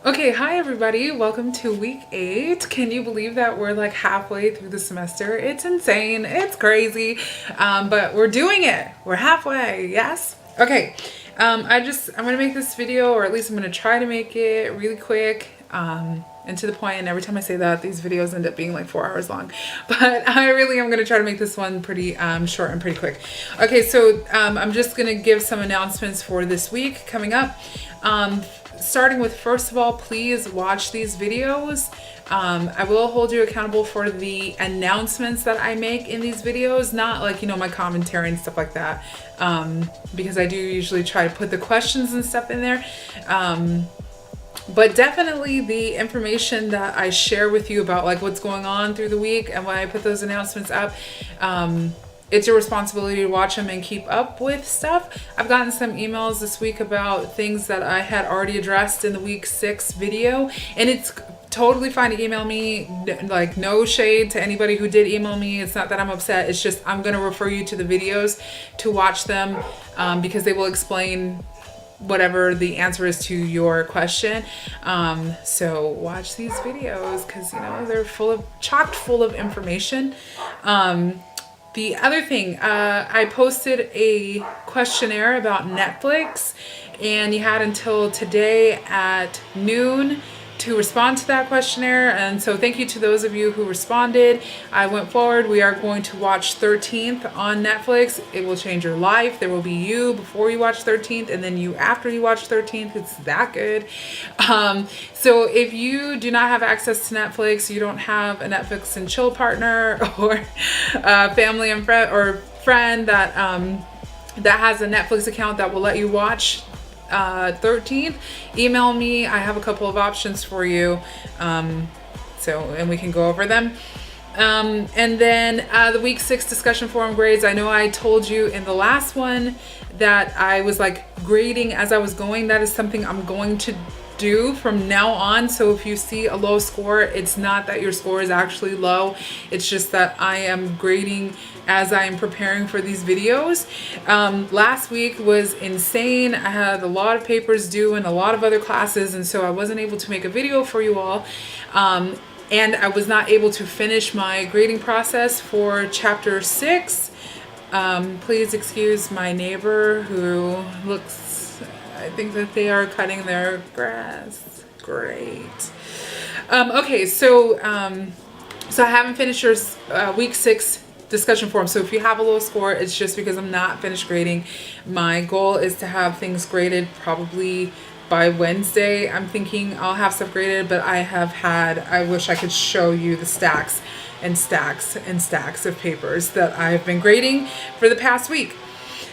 Okay, hi everybody. Welcome to week 8. Can you believe that we're like halfway through the semester? It's insane. It's crazy. But we're doing it. We're halfway. Yes? Okay. I'm going to make this video, or at least I'm going to try to make it really quick. And to the point, and every time I say that, these videos end up being like 4 hours long. But I really am going to try to make this one pretty short and pretty quick. Okay, so I'm just going to give some announcements for this week coming up. Starting with, first of all, please watch these videos. I will hold you accountable for the announcements that I make in these videos, not like, my commentary and stuff like that, because I do usually try to put the questions and stuff in there. But definitely the information that I share with you about like what's going on through the week and when I put those announcements up, it's your responsibility to watch them and keep up with stuff. I've gotten some emails this week about things that I had already addressed in the week 6 video, and it's totally fine to email me. Like, no shade to anybody who did email me. It's not that I'm upset. It's just I'm going to refer you to the videos to watch them, because they will explain whatever the answer is to your question. So watch these videos because they're chock full of information. The other thing, I posted a questionnaire about Netflix, and you had until today at noon to respond to that questionnaire. And so thank you to those of you who responded. I went forward. We are going to watch 13th on Netflix. It will change your life. There will be you before you watch 13th and then you after you watch 13th. It's that good. So if you do not have access to Netflix, you don't have a Netflix and chill partner or family and friend that has a Netflix account that will let you watch 13th, email me. I have a couple of options for you, and we can go over them. And then the week 6 discussion forum grades. I know I told you in the last one that I was like grading as I was going. That is something I'm going to do from now on. So if you see a low score, it's not that your score is actually low. It's just that I am grading as I am preparing for these videos. Last week was insane. I had a lot of papers due and a lot of other classes, and so I wasn't able to make a video for you all. And I was not able to finish my grading process for chapter 6. Please excuse my neighbor who I think that they are cutting their grass. Great. Okay, so I haven't finished your week 6 discussion forum. So if you have a low score, it's just because I'm not finished grading. My goal is to have things graded probably by Wednesday. I'm thinking I'll have stuff graded, but I wish I could show you the stacks and stacks and stacks of papers that I've been grading for the past week.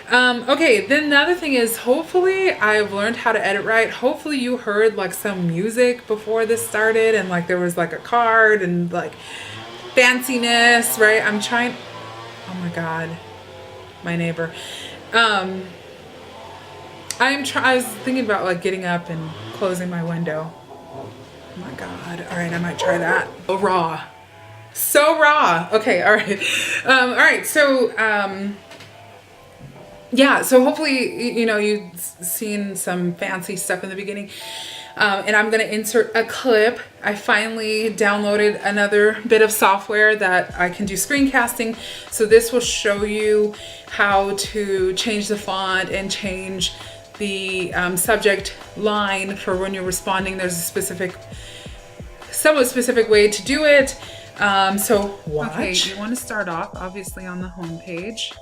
Okay, then the other thing is, hopefully I've learned how to edit right. Hopefully you heard like some music before this started, and like there was like a card and like fanciness, right? Oh my God, my neighbor. I was thinking about like getting up and closing my window. Oh my God. All right, I might try that. So raw. Okay, all right. All right, so yeah, so hopefully, you've seen some fancy stuff in the beginning. And I'm going to insert a clip. I finally downloaded another bit of software that I can do screencasting. So this will show you how to change the font and change the subject line for when you're responding. There's a somewhat specific way to do it. So watch. Okay, you want to start off obviously on the home page.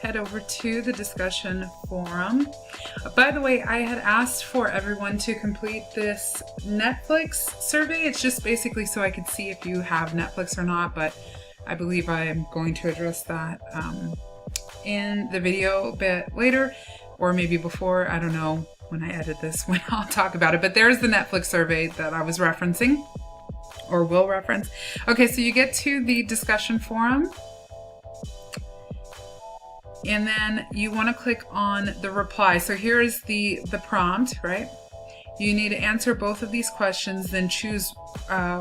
Head over to the discussion forum. By the way, I had asked for everyone to complete this Netflix survey. It's just basically so I could see if you have Netflix or not, but I believe I am going to address that in the video a bit later, or maybe before. I don't know when I edit this when I'll talk about it, but there's the Netflix survey that I was referencing, or will reference. Okay, so you get to the discussion forum, and then you want to click on the reply. So here is the prompt, right? You need to answer both of these questions, then choose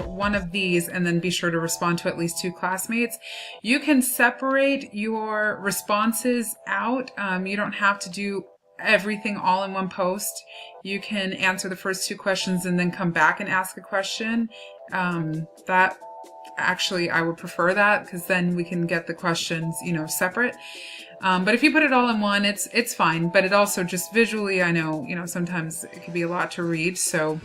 one of these, and then be sure to respond to at least 2 classmates. You can separate your responses out. You don't have to do everything all in one post, you can answer the first 2 questions and then come back and ask a question. That actually, I would prefer that, because then we can get the questions, you know, separate. But if you put it all in one, it's fine. But it also just visually, I know, you know, sometimes it can be a lot to read. So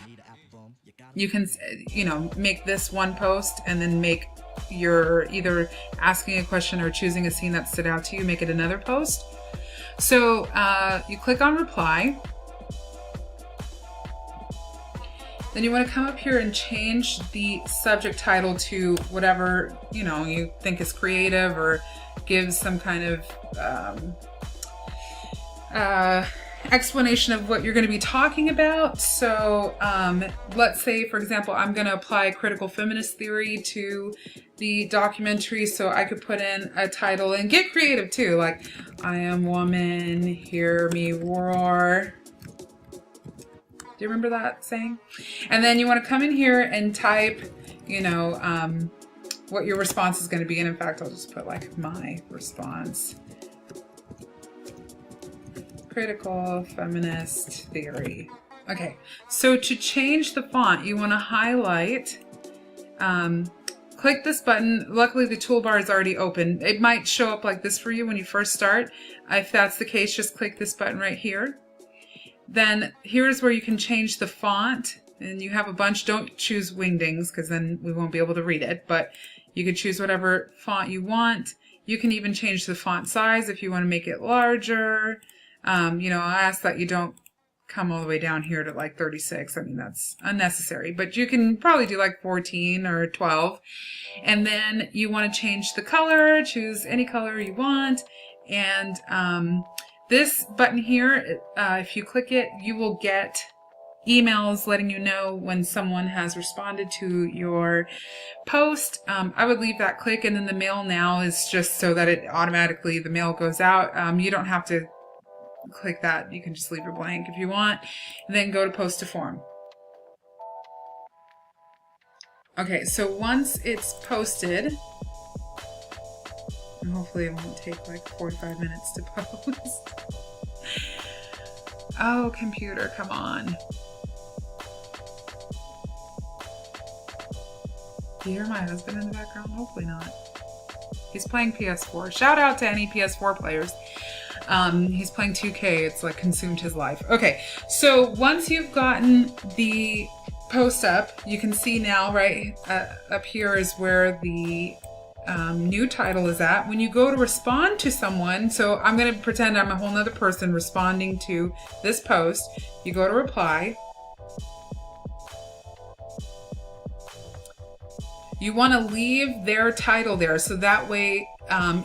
you can, you know, make this one post and then make your either asking a question or choosing a scene that stood out to you, make it another post. So you click on reply. Then you want to come up here and change the subject title to whatever, you know, you think is creative or gives some kind of explanation of what you're going to be talking about. So let's say, for example, I'm going to apply critical feminist theory to the documentary, so I could put in a title and get creative too, like, I am woman, hear me roar. Do you remember that saying? And then you want to come in here and type, you know, what your response is going to be. And in fact, I'll just put like my response. Critical feminist theory. Okay, so to change the font, you want to highlight, click this button. Luckily, the toolbar is already open. It might show up like this for you when you first start. If that's the case, just click this button right here. Then here's where you can change the font, and you have a bunch. Don't choose Wingdings, because then we won't be able to read it, but you could choose whatever font you want. You can even change the font size if you want to make it larger. You know, I ask that you don't come all the way down here to like 36. I mean, that's unnecessary, but you can probably do like 14 or 12. And then you want to change the color, choose any color you want. And this button here, if you click it, you will get emails letting you know when someone has responded to your post. I would leave that click, and then the mail now is just so that it automatically, the mail goes out. You don't have to click that. You can just leave it blank if you want, and then go to post to form. Okay, so once it's posted, and hopefully it won't take like 45 minutes to post. Oh, computer, come on. Do you hear my husband in the background? Hopefully not. He's playing PS4. Shout out to any PS4 players. He's playing 2K. It's like consumed his life. Okay, so once you've gotten the post up, you can see now, right up here is where the new title is at. When you go to respond to someone, so I'm going to pretend I'm a whole nother person responding to this post. You go to reply. You want to leave their title there, so that way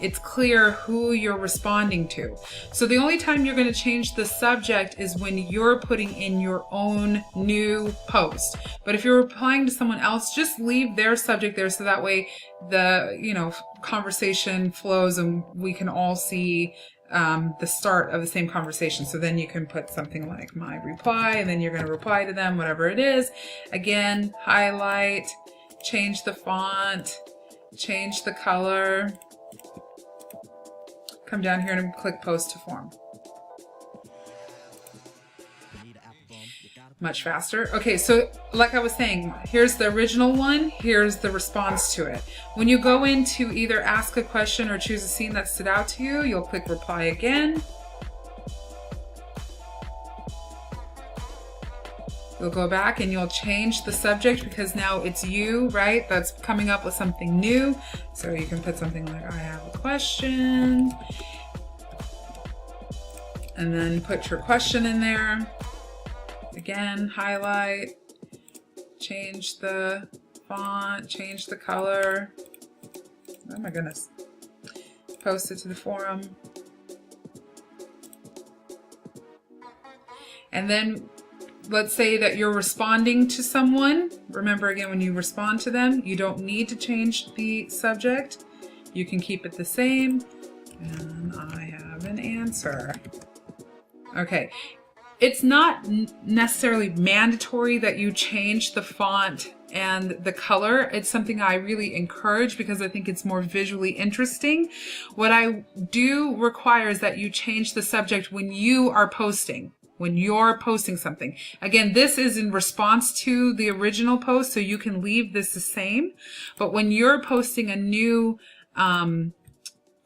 it's clear who you're responding to. So the only time you're going to change the subject is when you're putting in your own new post. But if you're replying to someone else, just leave their subject there, so that way the, you know, conversation flows and we can all see the start of the same conversation. So then you can put something like my reply, and then you're going to reply to them, whatever it is. Again, highlight, change the font, change the color, come down here and click post to form. Much faster. Okay, so like I was saying, here's the original one, here's the response to it. When you go in to either ask a question or choose a scene that stood out to you, you'll click reply again. You'll go back and you'll change the subject, because now it's you, right? That's coming up with something new. So you can put something like, I have a question. And then put your question in there. Again, highlight, change the font, change the color. Oh my goodness. Post it to the forum. And then let's say that you're responding to someone. Remember, again, when you respond to them, you don't need to change the subject. You can keep it the same. And I have an answer. Okay. It's not necessarily mandatory that you change the font and the color. It's something I really encourage because I think it's more visually interesting. What I do require is that you change the subject when you are posting. When you're posting something. Again, this is in response to the original post, so you can leave this the same. But when you're posting a new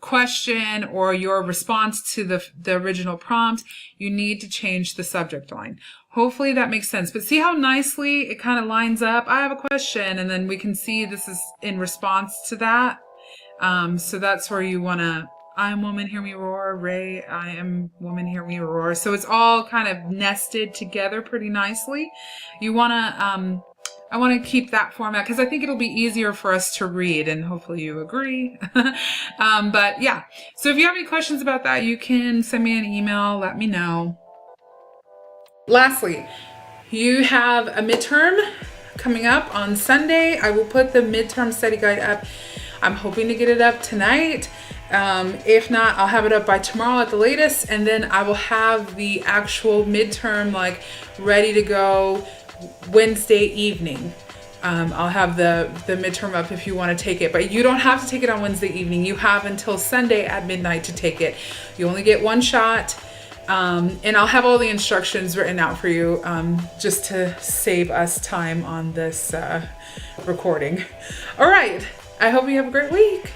question or your response to the original prompt, you need to change the subject line. Hopefully that makes sense. But see how nicely it kind of lines up? I have a question, and then we can see this is in response to that. So that's where you want to, I am woman, hear me roar. Ray, I am woman, hear me roar. So it's all kind of nested together pretty nicely. You want to, I want to keep that format because I think it'll be easier for us to read, and hopefully you agree. But yeah, so if you have any questions about that, you can send me an email, let me know. Lastly, you have a midterm coming up on Sunday. I will put the midterm study guide up. I'm hoping to get it up tonight. If not, I'll have it up by tomorrow at the latest, and then I will have the actual midterm like ready to go Wednesday evening. I'll have the midterm up if you want to take it, but you don't have to take it on Wednesday evening. You have until Sunday at midnight to take it. You only get one shot, and I'll have all the instructions written out for you just to save us time on this recording. All right, I hope you have a great week.